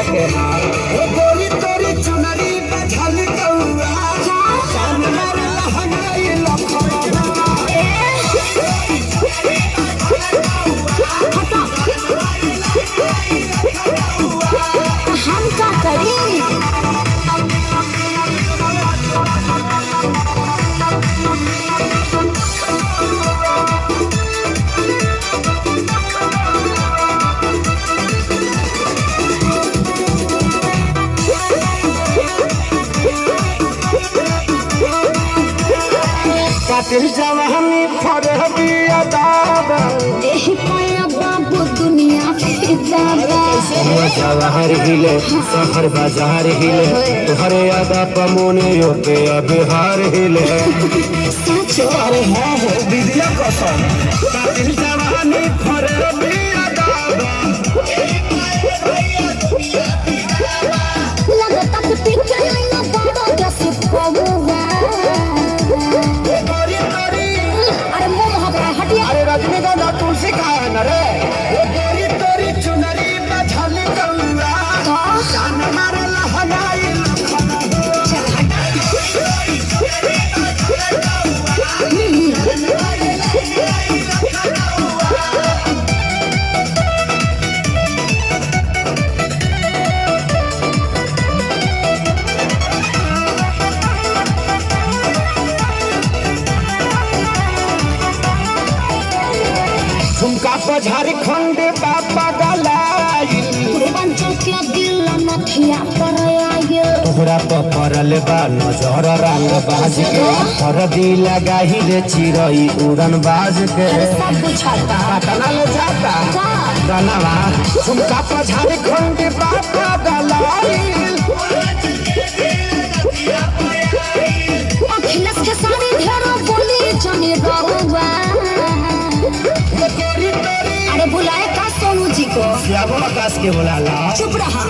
के ओ गोरी तोरी चुनरी बझल कौआ जान मार लहंगाई लखनवा हम का करी कातिल जवानी फरहबी अदाब एही पाया बाबू दुनिया फिदा जवाहर हिले शहर बाजार हिले तोहरे अदा पमोने योके बिहार हिले अरे हाँ हो विद्या कसम कातिल जवानी फरहबी अदाब लगता कि पीछे आईना बड़ा जैसे पवुआ अरे मुंह महक हटिया अरे रजनीगंधा तुलसी का है न रे वो गोरी तोरी चुनरी बझल कौआ जान मार लहंगाई झुमका पर झारखंड बाबा गलाई पूर्वांचल के दिल नथिया पर आए तोहरा पर पड़ल बा नजर रंग बाज के हरदी लगाही रे चिरई उड़न बाज के सब बुझाता पटना ले जाता का गनवा झुमका पर झारखंड बाबा गलाई अखिलेश के सारी ढेरों बोली जाने रहुआ अरे बुलाए का सोनू जी को आकाश के बुला ला चुप रहा